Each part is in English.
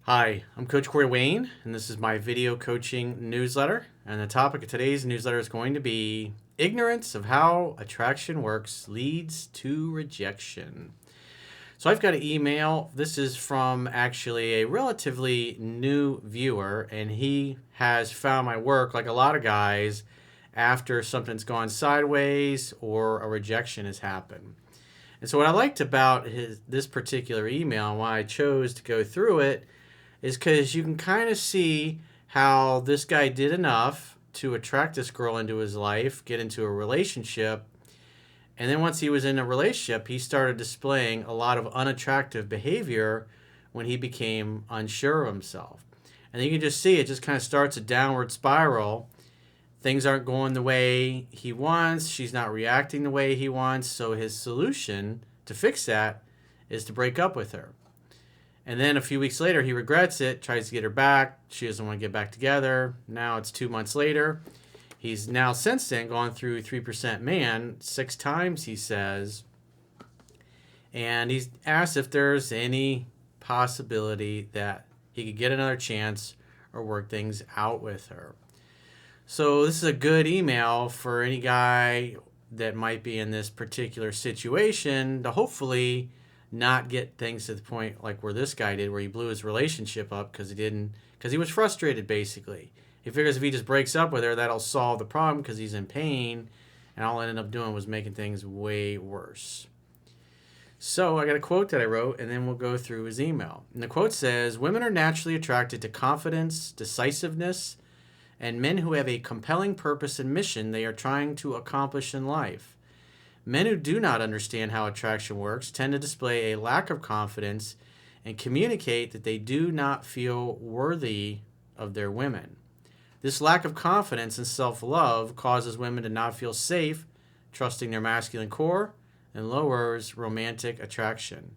Hi, I'm Coach Corey Wayne, and this is my video coaching newsletter. And the topic of today's newsletter is going to be ignorance of how attraction works leads to rejection. So I've got an email. This is from actually a relatively new viewer, and he has found my work, like a lot of guys, after something's gone sideways or a rejection has happened. And so what I liked about this particular email and why I chose to go through it is because you can kind of see how this guy did enough to attract this girl into his life, get into a relationship, and then once he was in a relationship, he started displaying a lot of unattractive behavior when he became unsure of himself. And you can just see it just kind of starts a downward spiral. Things aren't going the way he wants. She's not reacting the way he wants. So his solution to fix that is to break up with her. And then a few weeks later, he regrets it, tries to get her back. She doesn't want to get back together. Now it's 2 months later. He's now since then gone through 3% Man 6 times, he says. And he's asked if there's any possibility that he could get another chance or work things out with her. So this is a good email for any guy that might be in this particular situation to hopefully not get things to the point like where this guy did, where he blew his relationship up because he was frustrated. Basically, he figures if he just breaks up with her, that'll solve the problem because he's in pain, and all I ended up doing was making things way worse. So I got a quote that I wrote, and then we'll go through his email. And the quote says, "Women are naturally attracted to confidence, decisiveness, and men who have a compelling purpose and mission they are trying to accomplish in life. Men who do not understand how attraction works tend to display a lack of confidence and communicate that they do not feel worthy of their women. This lack of confidence and self-love causes women to not feel safe, trusting their masculine core, and lowers romantic attraction.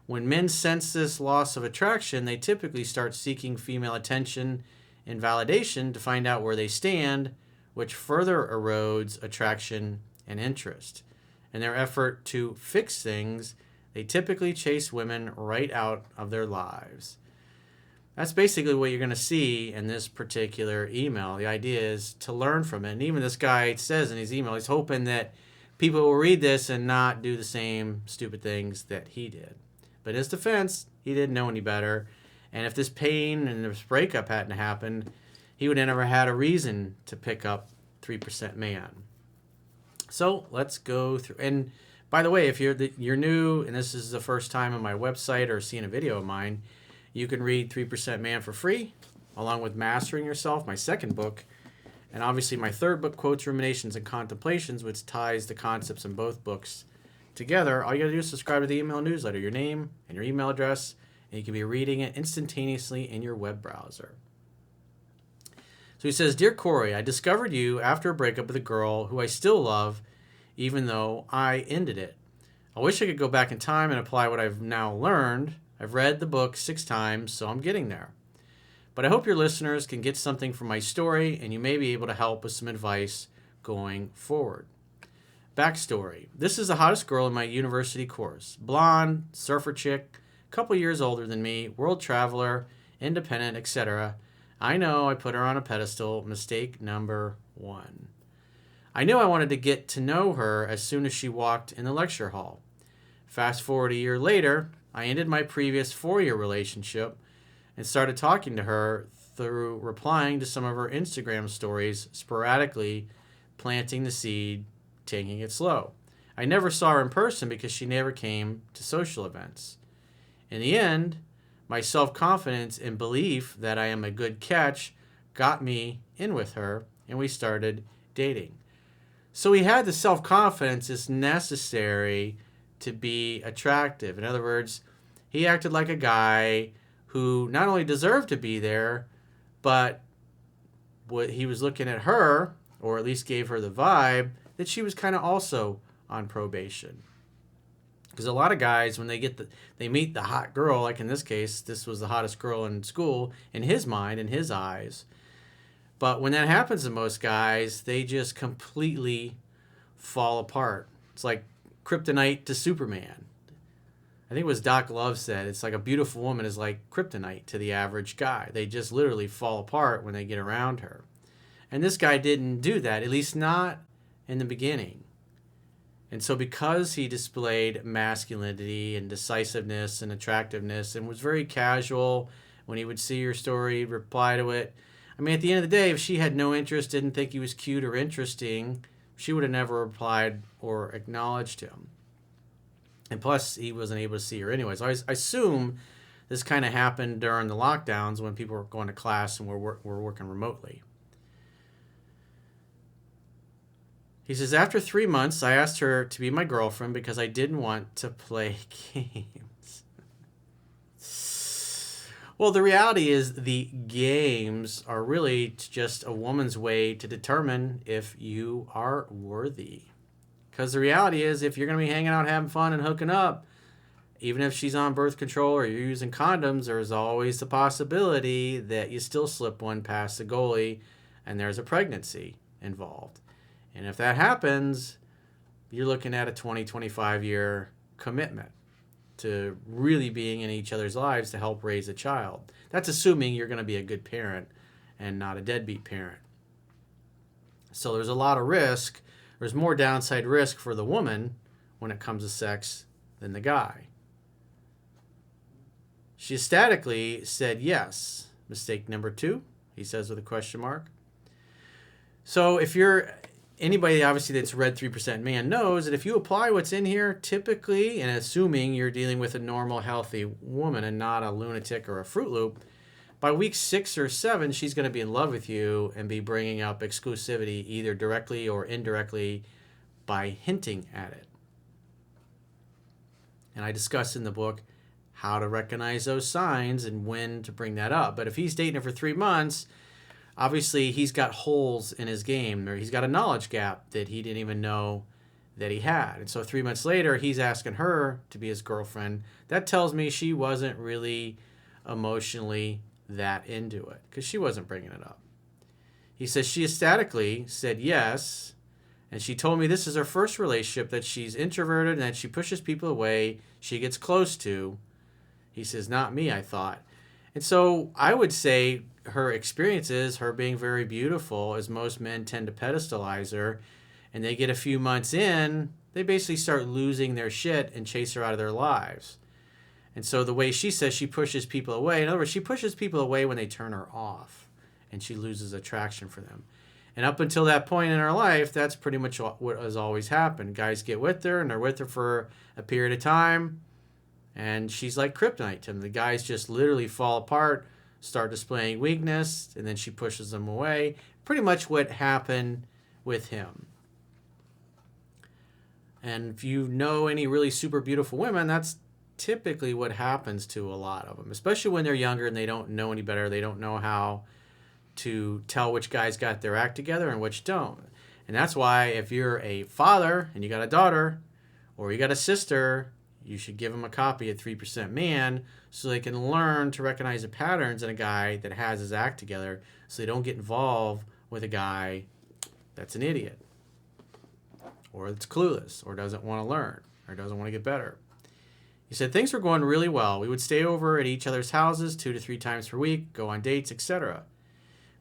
When men sense this loss of attraction, they typically start seeking female attention and validation to find out where they stand, which further erodes attraction and interest. In their effort to fix things, they typically chase women right out of their lives." That's basically what you're going to see in this particular email. The idea is to learn from it. And even this guy says in his email, he's hoping that people will read this and not do the same stupid things that he did. But in his defense, he didn't know any better. And if this pain and this breakup hadn't happened, he would have never had a reason to pick up 3% Man. So let's go through. And by the way, if you're new and this is the first time on my website or seeing a video of mine, you can read 3% Man for free, along with Mastering Yourself, my second book, and obviously my third book, Quotes, Ruminations, and Contemplations, which ties the concepts in both books together. All you gotta do is subscribe to the email newsletter, your name and your email address, and you can be reading it instantaneously in your web browser. So he says, "Dear Corey, I discovered you after a breakup with a girl who I still love, even though I ended it. I wish I could go back in time and apply what I've now learned. I've read the book 6 times, so I'm getting there. But I hope your listeners can get something from my story, and you may be able to help with some advice going forward. Backstory. This is the hottest girl in my university course. Blonde, surfer chick, a couple years older than me, world traveler, independent, etc. I know I put her on a pedestal. Mistake number 1. I knew I wanted to get to know her as soon as she walked in the lecture hall. Fast forward a year later, I ended my previous 4-year relationship and started talking to her through replying to some of her Instagram stories sporadically, planting the seed, taking it slow. I never saw her in person because she never came to social events. In the end, my self-confidence and belief that I am a good catch got me in with her, and we started dating." So he had the self-confidence that's necessary to be attractive. In other words, he acted like a guy who not only deserved to be there, but what he was looking at her, or at least gave her the vibe, that she was kind of also on probation. Because a lot of guys, when they meet the hot girl, like in this case, this was the hottest girl in school, in his mind, in his eyes. But when that happens to most guys, they just completely fall apart. It's like kryptonite to Superman. I think it was Doc Love said, it's like a beautiful woman is like kryptonite to the average guy. They just literally fall apart when they get around her. And this guy didn't do that, at least not in the beginning. And so because he displayed masculinity and decisiveness and attractiveness and was very casual, when he would see your story, he'd reply to it. I mean, at the end of the day, if she had no interest, didn't think he was cute or interesting, she would have never replied or acknowledged him. And plus, he wasn't able to see her anyway. So I assume this kind of happened during the lockdowns when people were going to class and were working remotely. He says, after 3 months, I asked her to be my girlfriend because I didn't want to play games. Well, the reality is the games are really just a woman's way to determine if you are worthy. Because the reality is, if you're going to be hanging out, having fun, and hooking up, even if she's on birth control or you're using condoms, there's always the possibility that you still slip one past the goalie and there's a pregnancy involved. And if that happens, you're looking at a 20, 25-year commitment to really being in each other's lives to help raise a child. That's assuming you're going to be a good parent and not a deadbeat parent. So there's a lot of risk. There's more downside risk for the woman when it comes to sex than the guy. She ecstatically said yes. Mistake number 2, he says with a question mark. So if you're anybody obviously that's read 3% Man knows that if you apply what's in here, typically, and assuming you're dealing with a normal, healthy woman and not a lunatic or a Fruit Loop, by week 6 or 7, she's going to be in love with you and be bringing up exclusivity either directly or indirectly by hinting at it. And I discuss in the book how to recognize those signs and when to bring that up. But if he's dating her for 3 months, obviously he's got holes in his game, or he's got a knowledge gap that he didn't even know that he had. And so 3 months later, he's asking her to be his girlfriend. That tells me she wasn't really emotionally that into it because she wasn't bringing it up. He says she ecstatically said yes, and she told me this is her first relationship, that she's introverted and that she pushes people away she gets close to. He says, not me, I thought. And so I would say her experience is her being very beautiful, as most men tend to pedestalize her, and they get a few months in, they basically start losing their shit and chase her out of their lives. And so the way she says she pushes people away, in other words, she pushes people away when they turn her off and she loses attraction for them. And up until that point in her life, that's pretty much what has always happened. Guys get with her and they're with her for a period of time and she's like kryptonite to them. The guys just literally fall apart, start displaying weakness, and then she pushes them away. Pretty much what happened with him. And if you know any really super beautiful women, that's typically what happens to a lot of them, especially when they're younger and they don't know any better. They don't know how to tell which guys got their act together and which don't. And that's why if you're a father and you got a daughter or you got a sister, you should give them a copy of 3% Man so they can learn to recognize the patterns in a guy that has his act together so they don't get involved with a guy that's an idiot or that's clueless or doesn't want to learn or doesn't want to get better. He said things were going really well. We would stay over at each other's houses 2 to 3 times per week, go on dates, etc.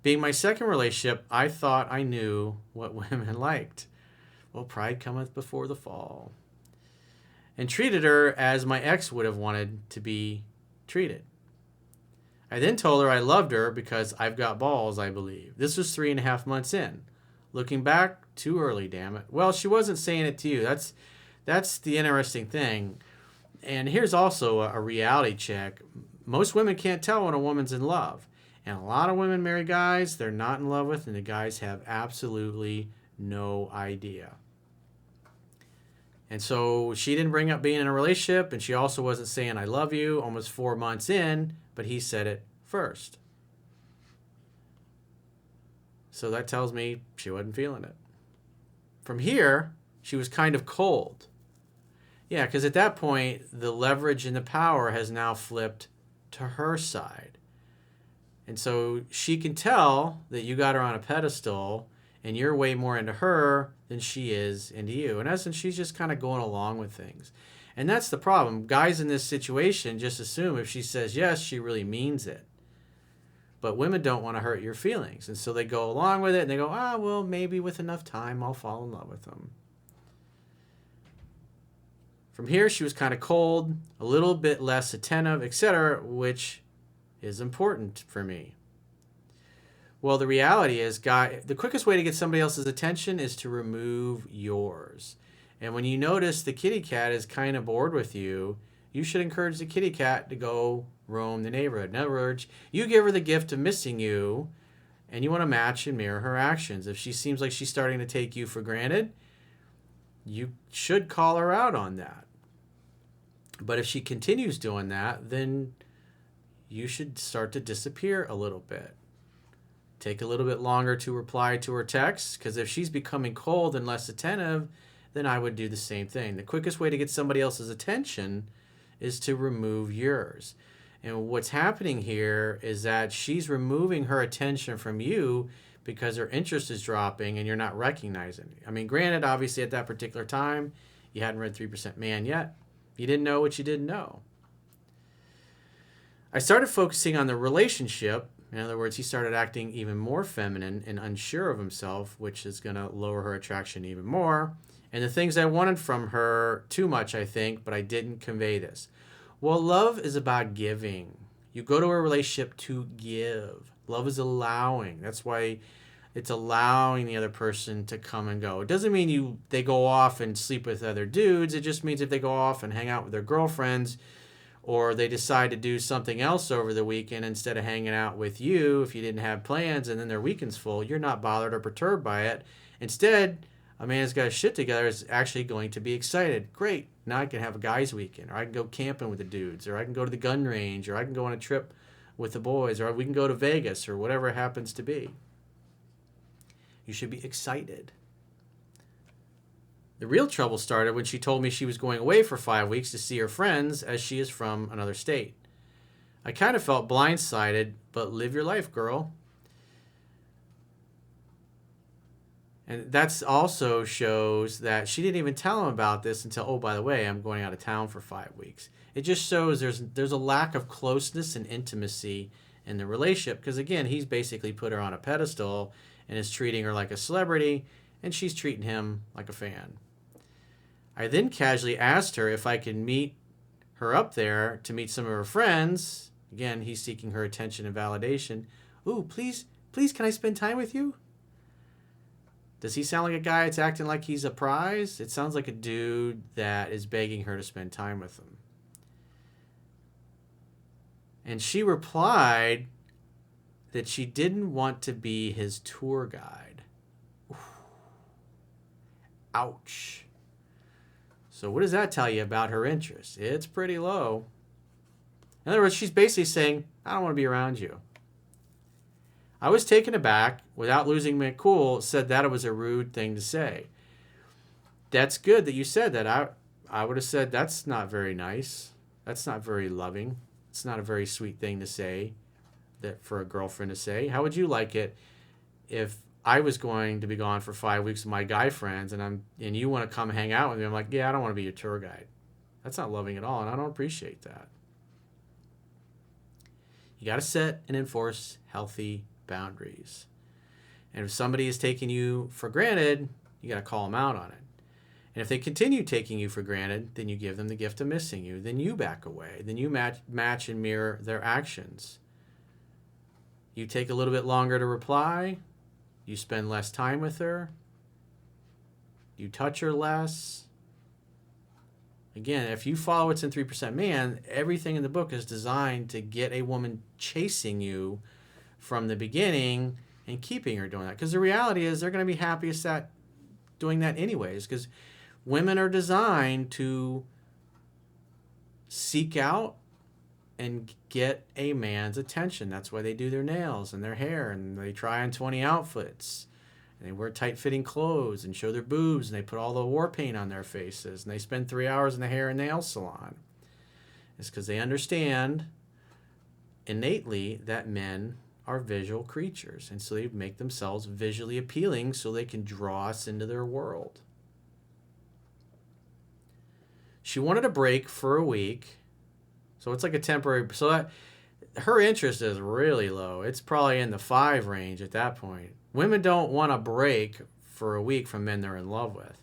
Being my second relationship, I thought I knew what women liked. Well, pride cometh before the fall. And treated her as my ex would have wanted to be treated. I then told her I loved her because I've got balls, I believe. This was 3.5 months in. Looking back, too early, damn it. Well, she wasn't saying it to you. That's the interesting thing. And here's also a reality check. Most women can't tell when a woman's in love. And a lot of women marry guys they're not in love with, and the guys have absolutely no idea. And so she didn't bring up being in a relationship, and she also wasn't saying I love you almost 4 months in, but he said it first. So that tells me she wasn't feeling it. From here, she was kind of cold. Yeah, because at that point, the leverage and the power has now flipped to her side. And so she can tell that you got her on a pedestal and you're way more into her than she is into you. In essence, she's just kind of going along with things. And that's the problem. Guys in this situation just assume if she says yes, she really means it. But women don't want to hurt your feelings. And so they go along with it and they go, well, maybe with enough time, I'll fall in love with them. From here, she was kind of cold, a little bit less attentive, etc., which is important for me. Well, the reality is, the quickest way to get somebody else's attention is to remove yours. And when you notice the kitty cat is kind of bored with you, you should encourage the kitty cat to go roam the neighborhood. In other words, you give her the gift of missing you, and you want to match and mirror her actions. If she seems like she's starting to take you for granted, you should call her out on that. But if she continues doing that, then you should start to disappear a little bit. Take a little bit longer to reply to her texts, because if she's becoming cold and less attentive, then I would do the same thing. The quickest way to get somebody else's attention is to remove yours. And what's happening here is that she's removing her attention from you because her interest is dropping and you're not recognizing it. I mean, granted, obviously at that particular time, you hadn't read 3% Man yet. You didn't know what you didn't know. I started focusing on the relationship. In other words, he started acting even more feminine and unsure of himself, which is going to lower her attraction even more. And the things I wanted from her too much, I think, but I didn't convey this. Well, love is about giving. You go to a relationship to give. Love is allowing. That's why it's allowing the other person to come and go. It doesn't mean they go off and sleep with other dudes. It just means if they go off and hang out with their girlfriends, or they decide to do something else over the weekend instead of hanging out with you if you didn't have plans, and then their weekend's full, you're not bothered or perturbed by it. Instead, a man's got his shit together is actually going to be excited. Great. Now I can have a guy's weekend, or I can go camping with the dudes, or I can go to the gun range, or I can go on a trip with the boys, or we can go to Vegas, or whatever it happens to be. You should be excited. The real trouble started when she told me she was going away for 5 weeks to see her friends, as she is from another state. I kind of felt blindsided, but live your life, girl. And that also shows that she didn't even tell him about this until, oh, by the way, I'm going out of town for 5 weeks. It just shows there's a lack of closeness and intimacy in the relationship, because, again, he's basically put her on a pedestal and is treating her like a celebrity, and she's treating him like a fan. I then casually asked her if I could meet her up there to meet some of her friends. Again, he's seeking her attention and validation. Ooh, please, can I spend time with you? Does he sound like a guy that's acting like he's a prize? It sounds like a dude that is begging her to spend time with him. And she replied that she didn't want to be his tour guide. Ooh. Ouch. So what does that tell you about her interest? It's pretty low. In other words, she's basically saying, I don't want to be around you. I was taken aback, without losing my cool, said that it was a rude thing to say. That's good that you said that. I would have said, that's not very nice. That's not very loving. It's not a very sweet thing to say, that for a girlfriend to say. How would you like it if I was going to be gone for 5 weeks with my guy friends, and you want to come hang out with me? I'm like, yeah, I don't want to be your tour guide. That's not loving at all, and I don't appreciate that. You got to set and enforce healthy boundaries. And if somebody is taking you for granted, you got to call them out on it. And if they continue taking you for granted, then you give them the gift of missing you. Then you back away. Then you match and mirror their actions. You take a little bit longer to reply. You spend less time with her. You touch her less. Again, if you follow what's in 3% Man, everything in the book is designed to get a woman chasing you from the beginning and keeping her doing that. Because the reality is they're going to be happiest at doing that anyways. Because women are designed to seek out and get a man's attention. That's why they do their nails and their hair, and they try on 20 outfits, and they wear tight-fitting clothes and show their boobs, and they put all the war paint on their faces, and they spend 3 hours in the hair and nail salon. It's because they understand innately that men are visual creatures, and so they make themselves visually appealing so they can draw us into their world. She wanted a break for a week. So it's like a temporary. So that her interest is really low. It's probably in the 5 range at that point. Women don't want a break for a week from men they're in love with.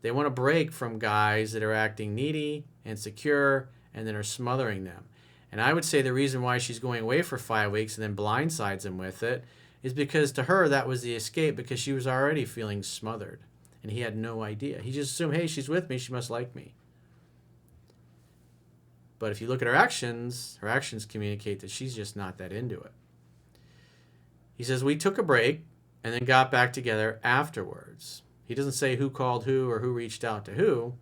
They want a break from guys that are acting needy, insecure, and that are smothering them. And I would say the reason why she's going away for 5 weeks and then blindsides him with it is because to her that was the escape, because she was already feeling smothered. And he had no idea. He just assumed, hey, she's with me, she must like me. But if you look at her actions communicate that she's just not that into it. He says, we took a break and then got back together afterwards. He doesn't say who called who or who reached out to who.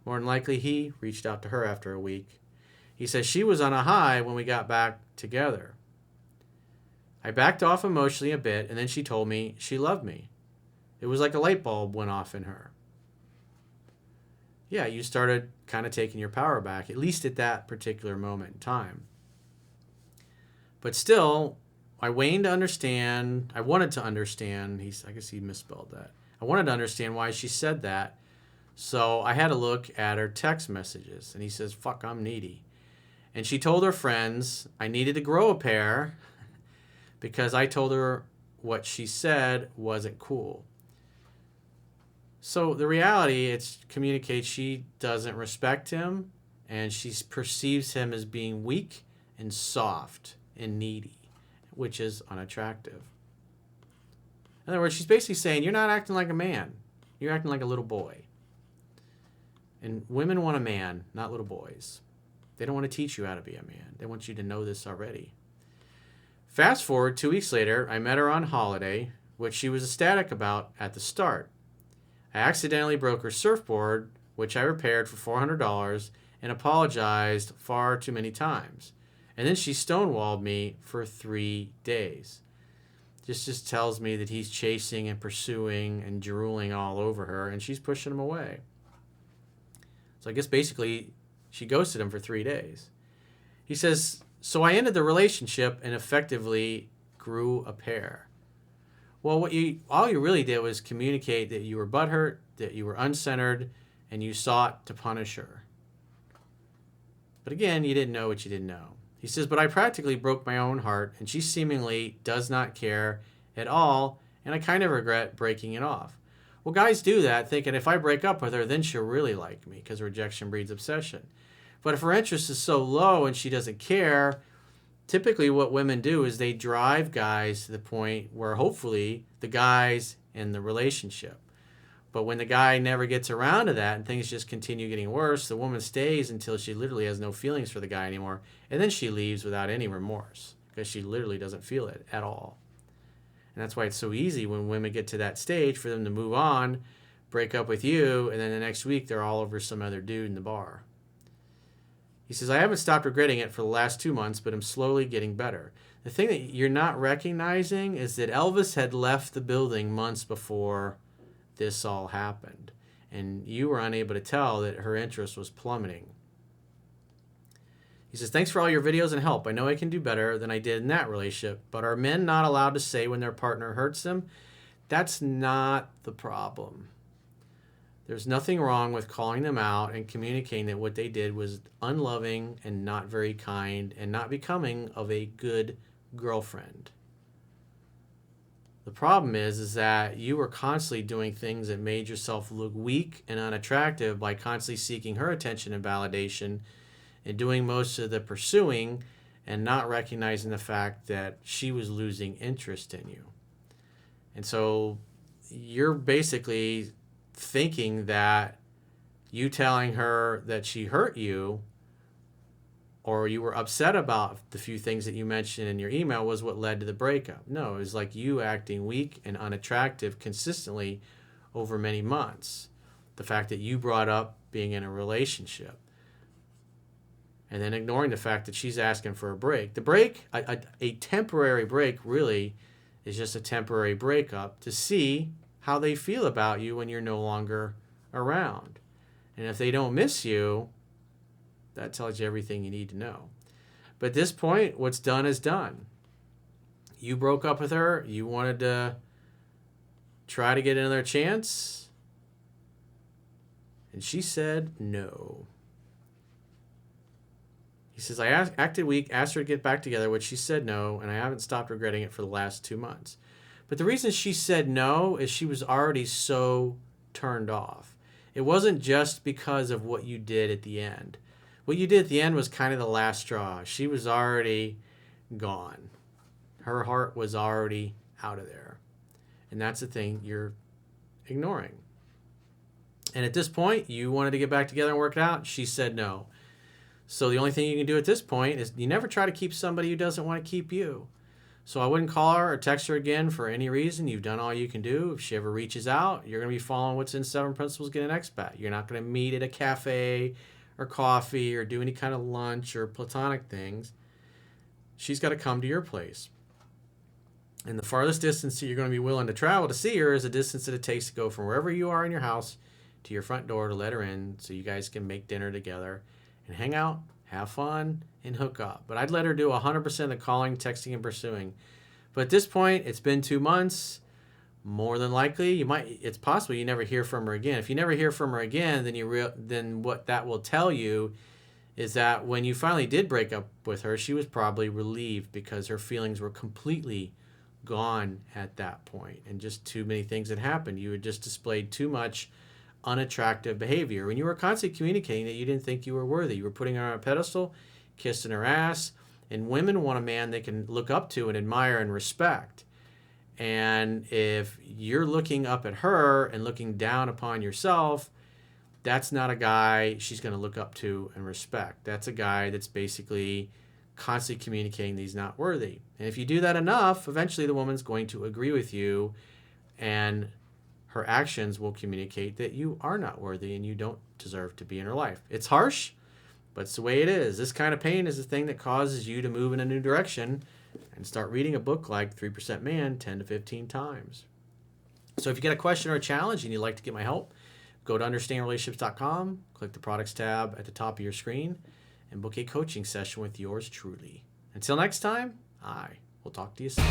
More than likely, he reached out to her after a week. He says she was on a high when we got back together. I backed off emotionally a bit, and then she told me she loved me. It was like a light bulb went off in her. Yeah, you started kind of taking your power back, at least at that particular moment in time. But still, I wanted to understand, I guess he misspelled that. I wanted to understand why she said that. So I had to look at her text messages. And he says, fuck, I'm needy. And she told her friends I needed to grow a pair because I told her what she said wasn't cool. So the reality, it communicates she doesn't respect him and she perceives him as being weak and soft and needy, which is unattractive. In other words, she's basically saying, you're not acting like a man. You're acting like a little boy. And women want a man, not little boys. They don't want to teach you how to be a man. They want you to know this already. Fast forward 2 weeks later, I met her on holiday, which she was ecstatic about at the start. I accidentally broke her surfboard, which I repaired for $400, and apologized far too many times. And then she stonewalled me for 3 days. This just tells me that he's chasing and pursuing and drooling all over her, and she's pushing him away. So I guess basically she ghosted him for 3 days. He says, so I ended the relationship and effectively grew a pair. Well, all you really did was communicate that you were butthurt, that you were uncentered, and you sought to punish her. But again, you didn't know what you didn't know. He says, but I practically broke my own heart, and she seemingly does not care at all, and I kind of regret breaking it off. Well, guys do that, thinking if I break up with her, then she'll really like me, because rejection breeds obsession. But if her interest is so low and she doesn't care, typically what women do is they drive guys to the point where hopefully the guy's in the relationship. But when the guy never gets around to that and things just continue getting worse, the woman stays until she literally has no feelings for the guy anymore. And then she leaves without any remorse because she literally doesn't feel it at all. And that's why it's so easy when women get to that stage for them to move on, break up with you, and then the next week they're all over some other dude in the bar. He says, I haven't stopped regretting it for the last 2 months, but I'm slowly getting better. The thing that you're not recognizing is that Elvis had left the building months before this all happened, and you were unable to tell that her interest was plummeting. He says, thanks for all your videos and help. I know I can do better than I did in that relationship, but are men not allowed to say when their partner hurts them? That's not the problem. There's nothing wrong with calling them out and communicating that what they did was unloving and not very kind and not becoming of a good girlfriend. The problem is that you were constantly doing things that made yourself look weak and unattractive by constantly seeking her attention and validation and doing most of the pursuing and not recognizing the fact that she was losing interest in you. And so you're basically thinking that you telling her that she hurt you or you were upset about the few things that you mentioned in your email was what led to the breakup. No, it was like you acting weak and unattractive consistently over many months. The fact that you brought up being in a relationship. And then ignoring the fact that she's asking for a break. The break, a temporary break really is just a temporary breakup to see how they feel about you when you're no longer around. And if they don't miss you, that tells you everything you need to know. But at this point, what's done is done. You broke up with her. You wanted to try to get another chance. And she said no. He says, I acted weak, asked her to get back together, which she said no, and I haven't stopped regretting it for the last 2 months. But the reason she said no is she was already so turned off. It wasn't just because of what you did at the end. What you did at the end was kind of the last straw. She was already gone. Her heart was already out of there. And that's the thing you're ignoring. And at this point, you wanted to get back together and work it out. She said no. So the only thing you can do at this point is you never try to keep somebody who doesn't want to keep you. So I wouldn't call her or text her again for any reason. You've done all you can do. If she ever reaches out, you're going to be following what's in 7 Principles Get an Expat. You're not going to meet at a cafe or coffee or do any kind of lunch or platonic things. She's got to come to your place. And the farthest distance that you're going to be willing to travel to see her is the distance that it takes to go from wherever you are in your house to your front door to let her in so you guys can make dinner together and hang out, have fun, and hook up. But I'd let her do 100% of the calling, texting, and pursuing. But at this point, it's been 2 months. More than likely, it's possible you never hear from her again. If you never hear from her again, then what that will tell you is that when you finally did break up with her, she was probably relieved because her feelings were completely gone at that point, and just too many things had happened. You had just displayed too much unattractive behavior. When you were constantly communicating that you didn't think you were worthy, you were putting her on a pedestal, kissing her ass, and women want a man they can look up to and admire and respect. And if you're looking up at her and looking down upon yourself, that's not a guy she's going to look up to and respect. That's a guy that's basically constantly communicating that he's not worthy. And if you do that enough, eventually the woman's going to agree with you, and her actions will communicate that you are not worthy and you don't deserve to be in her life. It's harsh, but it's the way it is. This kind of pain is the thing that causes you to move in a new direction and start reading a book like 3% Man 10 to 15 times. So if you get a question or a challenge and you'd like to get my help, go to understandrelationships.com, click the products tab at the top of your screen, and book a coaching session with yours truly. Until next time, I will talk to you soon.